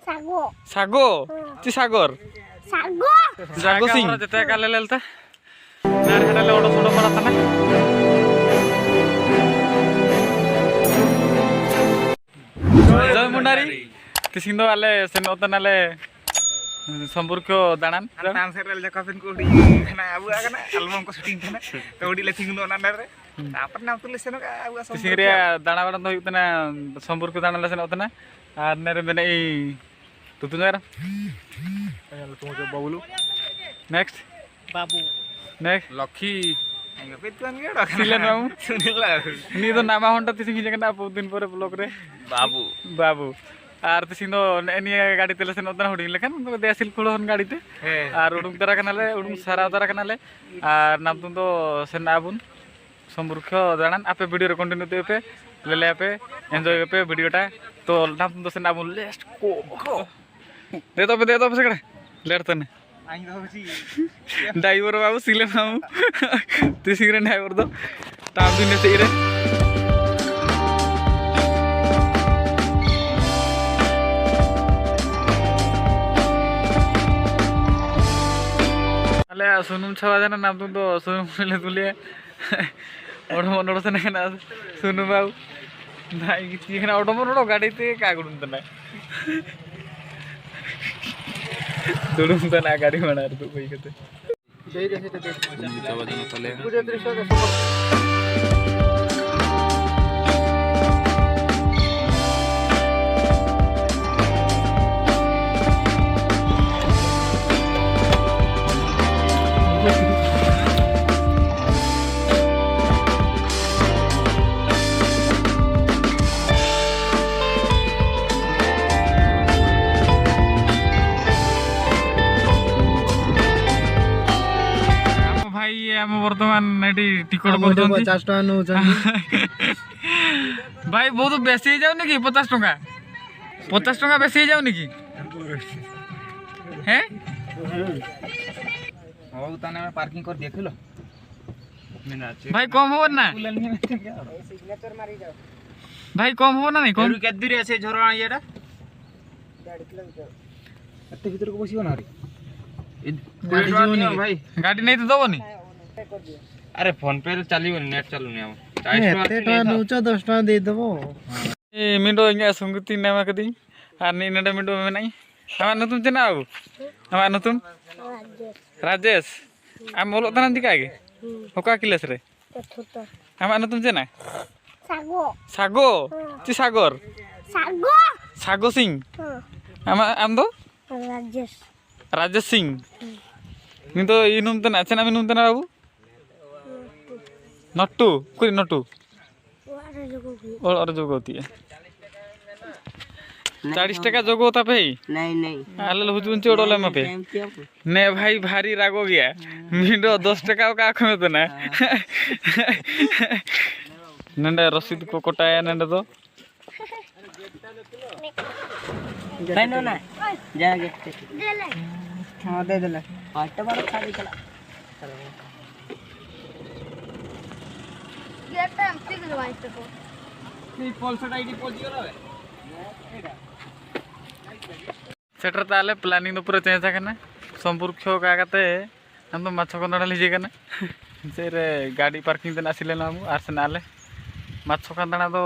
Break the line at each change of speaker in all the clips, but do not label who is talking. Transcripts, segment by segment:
sago
sago ची सागर
sago
sago Singh जते काले लेलता नार हेडाले ओडो सोडो पड़ता ना जय मुंडारी तिसिंदो आले सेन ओतनाले संपर्क दानान
तान सेरल जका पिन को खाना आबु आगना एल्बम को शूटिंग थाना तोडी ले थिंगनो नांडर रे तापर नाम तुले सेनो का आबु संपर्क
तिसिंगरिया दाना बाडन तो हुतना संपर्क दानान लेसन ओतना आर नेरे मेने ई तुतु जरा तुम जो बबलू नेक्स्ट
बाबू
नेक्स्ट लकी
आइयो पेतुन गेडो
सिलन बाबू
सुनिला
नी तो नामा होंटा तिसिंग जगना बहुत दिन पर ब्लॉग रे
बाबू
बाबू आर तिसिंदो एनी गाड़ी तेले सेन ओतना हुडिंग लेखन तो देसिल कुलो हन गाड़ी ते आर उडुंग तरा कनाले उडुंग सारा तरा कनाले आर नाम तुम तो सेन आबुन संपर्क दानान आपे वीडियो रे कंटिन्यू ते पे ले पे एंजॉय पे वीडियोटा तो नाम तुम तो सेन आबुन लेट्स गो दे तो सेकड़े लेट तने
आई होची
ड्राइवर बाबू सिले बाबू तिसिंगरे ड्राइवर दो ताम दिन से रे अले सुनुम छवा जाना नाम तुम तो सुनुम ले तुले ओडो मोनोडो से ना सुनु बाबू भाई किछि खना ओडो मोनोडो गाड़ी ते का गुडुन तना दुडुम तना गाड़ी बनार तू कोई कते दे दे से दे छवा जाना तले पूरे दृश्य बर्तमान टिकट कर 50 टका नो भाई बहुत बेसी जाउनी कि 50 टका 50 टका बेसी जाउनी कि हैं
हो तने में पार्किंग कर देखलो
भाई कम हो ना
सिग्नेचर मारी जाओ
भाई कम हो ना नहीं कम
के दूर আছে झरଣା येडा 1.5 किलोमीटर अते भीतर को बसियो ना रे गाड़ी जीवनी भाई
गाड़ी नहीं तो दबो नहीं
अरे फोन पे चलियो नेट चलुनी हम
40 टका नौचो 10 टका दे देबो
ए मिंडो इंगा संगति नामा कदी आर नी नडे मिंडो में नहीं हमा नतुम चना आबू हमा नतुम राजेश आम बोलो तना दिकागे होका किलेस रे हमा नतुम चना
सागो
सागो ची सागर
सागो
सागो सिंह हमा आम दो
राजेश
राजेश सिंह नी तो इनुम तना चना मिनुम तना बाबू नट्टू कोई नट्टू और जोग होती है 40 टका जोग होता पे
नहीं
आले हुजुन चोड़ोले में पे ने भाई भारी रागो गया मिंडो 10 टका का आँख में तो ना नंडे रसीद को कोटाया नंडे तो
नहीं ना जागे दे ले हां दे दे हट बार खाली चला गेट हम ठीक करवाई तो
नहीं पल्सर आईडी पजियो रे
सेटर ताले प्लानिंग तो पूरा चेंज करना संपर्क का कते हम तो माछ कंदड़ा लीजे करना से रे गाड़ी पार्किंग देना आसिले ना हम आर से नाले माछ कंदड़ा तो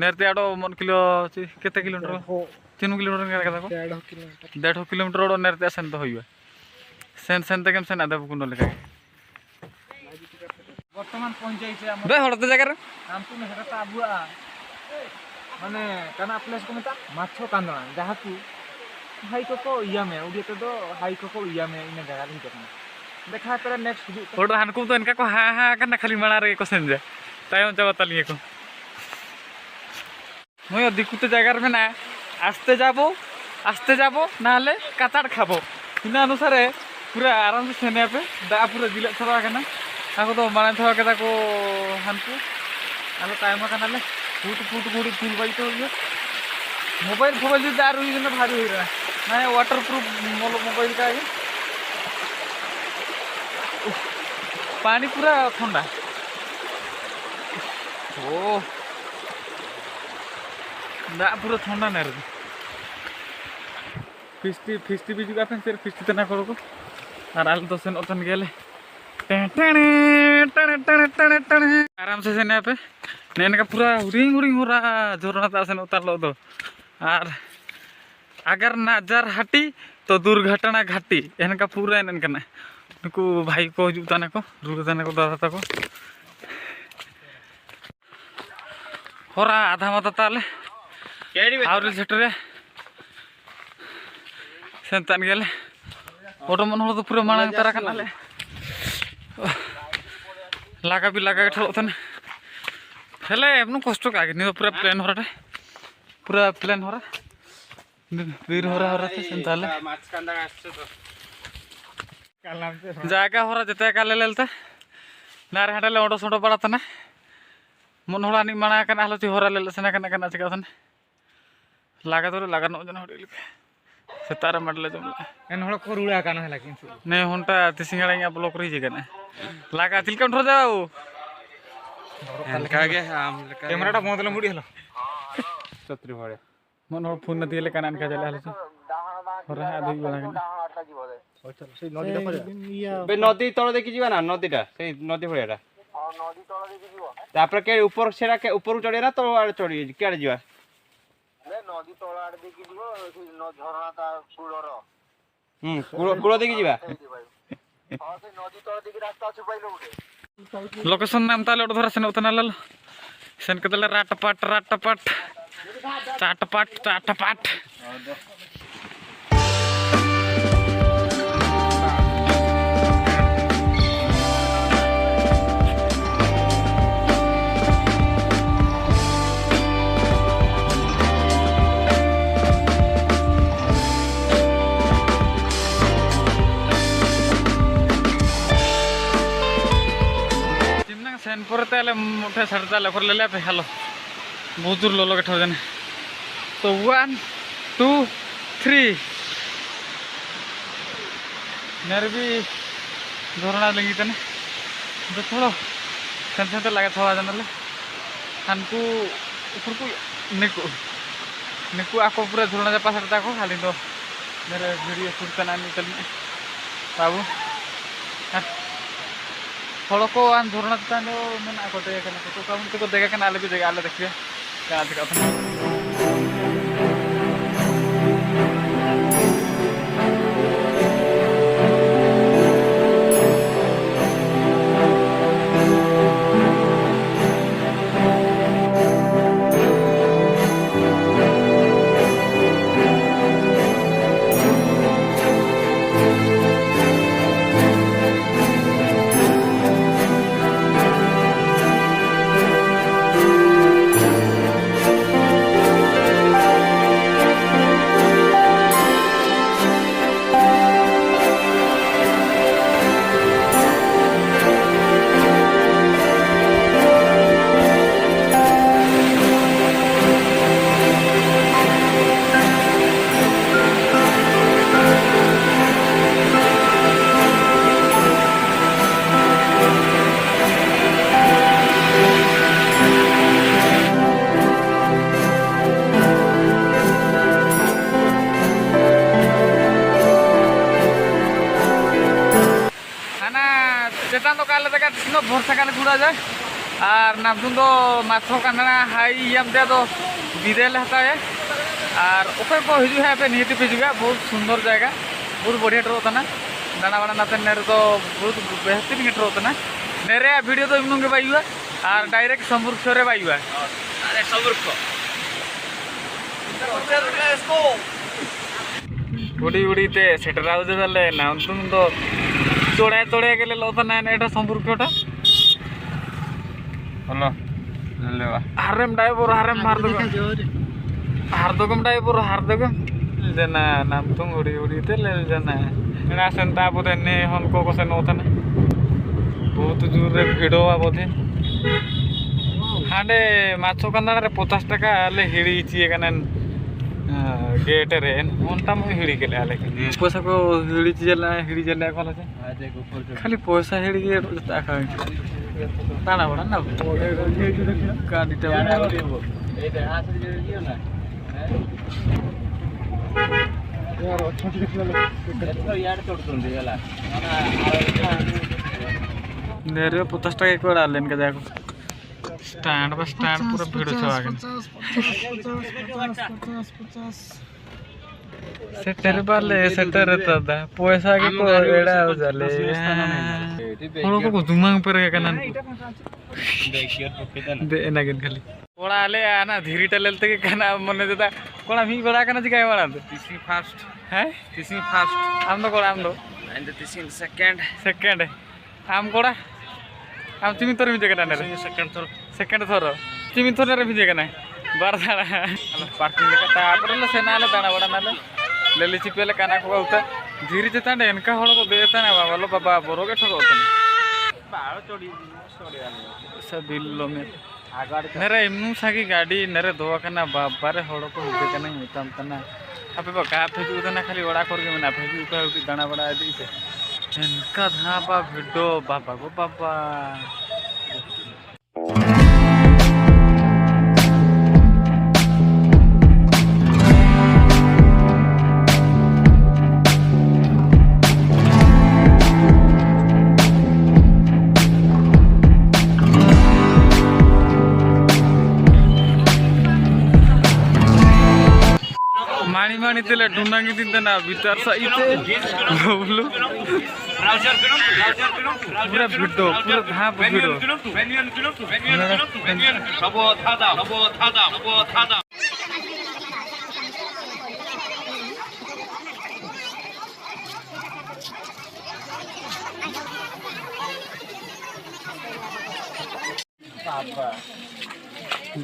नेरते आडो मन किलो केते किलोमीटर 3 किलोमीटर का को 1.5 किलोमीटर ओडो नेरते असन तो होइबा सेन सेन तकम सेन आदब कुंडो लेका
वर्तमान पहुंच जाई छे हम
बे हड़ते जगह रे
हम तुम हेटा आबुआ माने काना प्लेस को मता माछो कांदना जहा तू हाई को इया में उडी तो हाई को इया में इन जगह रे देखा पर नेक्स्ट
फोटो हानकु तो इनका को हा हा करना खाली मणा रे को सेन जा तायम जब तलिए को মই दिकुते जगह में ना आस्ते जाबो नाले काचाड़ खाबो इन अनुसार पूरा आराम से सेने पे दा पूरा जिला छवा कना आको तो माने थवा के ताको हानकु आलो टाइम का नाले फुट फुल बाई तो मोबाइल जो दार हुई ना भारी हो रहा है वाटरप्रूफ मोबाइल का है पानी पूरा ठंडा ओ ना पूरा ठंडा नहीं रही फिस्टी भी जुगा फिर फिस्टी तना करो को और आल तो सेन ओतन गेले आराम से सेने पे नेन का पूरा हुरिंग हुरिंग हो रहा झरना ता सेन उतार लो दो और अगर नजर हटी तो दुर्घटना घाटी इनका पूरा इन नुकु भाई को हजूताने को रुताने को दादा को होरा आधा मत ताले आउर सेटरे सेंतान गेले ओटो मन हो तो पूरा मांग तारा कनाले लागा भी लागा ठोतने हेले एमनु कष्ट कागे नि पूरा प्लेन होरा पूरा प्लेन होरा वीर होरा थे सेंताले जागा होरा जते काले लेलते नारे हटले ओडो सोडो पड़ातने मन होड़ा नि माना कना हलो होरा ले सेना कना कना चिका थने लागा तो लागा न जन होड़ी लिखे सेतारे मडले जम
एन होड़ को रुड़ा काना हला किंतु
ने होंटा तिसिंगड़ा या ब्लॉक रही जगने लागा तिलकम ठो जाओ
कागे कैमराटा बंद ले मुड़ी हलो छतरी भरे
मन हो फोन नदी ले कानान का जले हलो होरा आदि बना
बे नदी तळ देखि जीवा ना नदीटा से नदी भड़ेटा नदी तळ देखि जीवा तापर के ऊपर सेरा के ऊपर चढ़े ना तळ आड़ चढ़ी केड़ जीवा ले नदी तळ आड़ देखि जीवो न झरना ता कुळर कुळ देखि जीवा हां से नदी तळ देखि रास्ता अछि पाइलो उठे
लोकेशन नाम ताले ओड धरा सेन उतना लल सेन कतले राटपाट चाटपाट सेन पर तेले मोठे सड़ता लेकर ले पे हेलो बहुत दूर लो के ठो जने तो 1 2 3 मेरे भी झरना लगी तने देखो सेन सेन लगे थवा जनले हमको ऊपर को निकू आको पूरा झरना जा पास को खाली तो मेरे वीडियो शूट करना निकल बाबू फल को आन झरना तानो मन आको दे कना तो काम तो देगा कना आले भी देगा आले देखिए क्या दिखा था चेतान तो काले तक भरसा काले घुड़ा जाए और नामसुन तो माछो कांदना हाई याम दे तो विदेल हताए और ओके को हिजु है पे निहती पे जुगा बहुत सुंदर जगह बहुत बढ़िया ट्रो तना दाना बाना नाते नेरे तो बहुत बेहतरीन ट्रो तना नेरे वीडियो तो इमनुंगे बायुआ और डायरेक्ट संबुर्ख रे बायुआ अरे संबुर्ख उड़ी उड़ी ते सेटराउ दे दले नामसुन तो चोड़े चोड़े के लिए लोता ना एटा संबुर्खटा
हलो लेवा
हारेम ड्राइवर हारेम हारदगम ड्राइवर हारदगम जना नाम तुम उड़ी उड़ी ते ले जना ना संता बोते ने हनको को से नोता ना बहुत दूर रे भिड़ो आ बोते हांडे माछो कंदा रे 50 टका ले हिड़ी ची कने गेट रे ओनटा म हिड़ी के ले आले पैसा को हिड़ी चला हिड़ी चला कोला से खाली पैसा हिड़ी के ता खा ताना बड़ा ना गाड़ी टा ए दे हाथ जे दियो ना
यार अच्छा
ଏଥର ଇଆଡ଼େ ଚଢ଼ୁଛନ୍ତି ହେଲା
नेरे 50 टका एक बार लेन के देखो स्टैंड पर स्टैंड पूरा भीड़ छवा के सेटर पर ले सेटर रहता था पैसा के को एड़ा हो जाले और को दुमांग पर के कनन दे ना गन खाली कोड़ा आले आना धीरी टलेलते के कना मने देता कोड़ा मी बड़ा कना जिकाय बड़ा तीसरी फास्ट है तीसरी फास्ट आम तो कोड़ा आम दो एंड तीसरी सेकंड आम कोड़ा आम तिमी तोर मिजे कना रे सेकंड थोर तिमी थोर रे मिजे कना बार दाड़ा पार्किंग के तापर ले सेनाले दाड़ा बड़ा नाले लेली चिपेले काना को होता धीरे जता एनका हळ को देता ना बाबा लो बाबा बरो के ठग होता
बाळ चोड़ी
सब बिल्लो में नरे इमनु सागी गाड़ी नरे दोवा कना बाबा रे हळ को होते कना मितम तना अबे बका फेजु तना खाली वड़ा कर के मना फेजु का दाना बड़ा दी से इनका धापा भिडो बाबा को बाबा माणी माणी तेले ढूंढांगी दिन ना भीतर साइते बोलू पूरा भिडो पूरा धाप भिडो
हबो थादा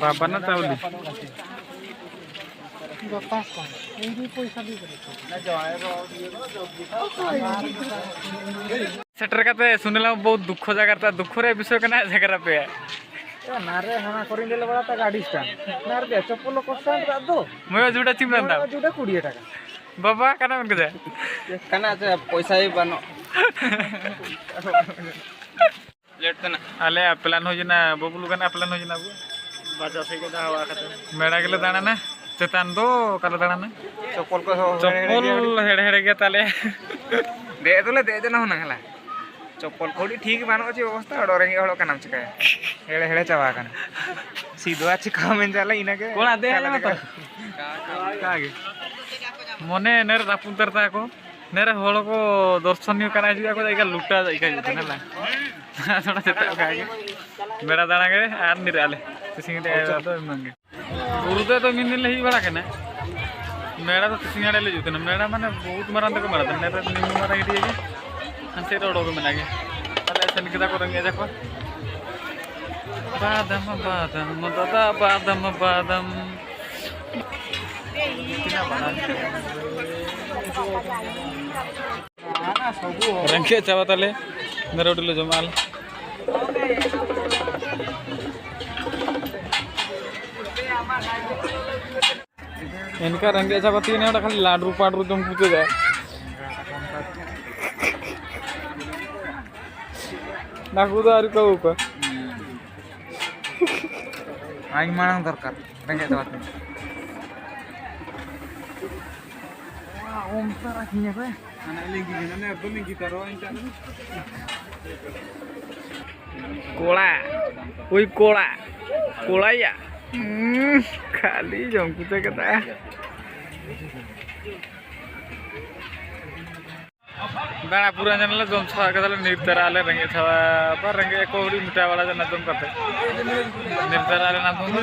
बाबा ना चावली सेटर का सुनला बहुत दुख जगह दुख रे विषय का जगह पे
नारे हाना करिन देले बड़ा ता गाड़ी स्टैंड नारे दे चप्पल को स्टैंड रा दो
मैं जुड़ा चिमरंदा
जुड़ा 20 टाका
बाबा काना मन के
कना पैसा ही बनो लेट तना
आले प्लान हो जना बबलू कना प्लान हो जना
बाजा से के दावा खाते
मेड़ा गेले दाना ना चेतान दो काला दाना ना
चप्पल को
चप्पल हेड़ हेड़ के ताले
दे देना होना हला चप्पल कोडी ठीक बानो अछि अवस्था डरेंगे हलो कनाम चिका हेड़े हेड़े चावा कना सीधो अछि कामेन जाला इना के
कोना दे ना तो कागे मने नेर रापुंतरता को नेरे हलो को दर्शनीय कना जिया को जाइका लुटा जाइका जते नला थोड़ा चेता कागे मेड़ा दाना के आर निराले सिंगटे तो मंगे गुरुदे तो मिन ले ही बड़ा केना मेड़ा तो सिंगड़े ले जुते ना मेड़ा माने बहुत मरन तक मरत नेरे निम मारा हिडी के अंते रोडो को मनागे अले ऐसे निकदा करेंगे देखो बादाम बादाम दादा बादाम बादाम कितना बड़ा रंगे चावा ताले मेरे उठले जमाल इनका रंगे चावा तीन है खाली लाडू पाडू जम पूछे जाए नाकू तो आरी कहू का
आई मानन दरकार रंगे चावा ओम सारा किने पे ana lagi gimana tuh nih kita roin kan
Cola वही कोला कोला या खाली जम कुछ कहता है बाणा पूरा जनला जम छवा कदल निर्तर आले रंगे छवा पर रंगे कोड़ी मिटा वाला जन जम करते निर्तर आले ना तुम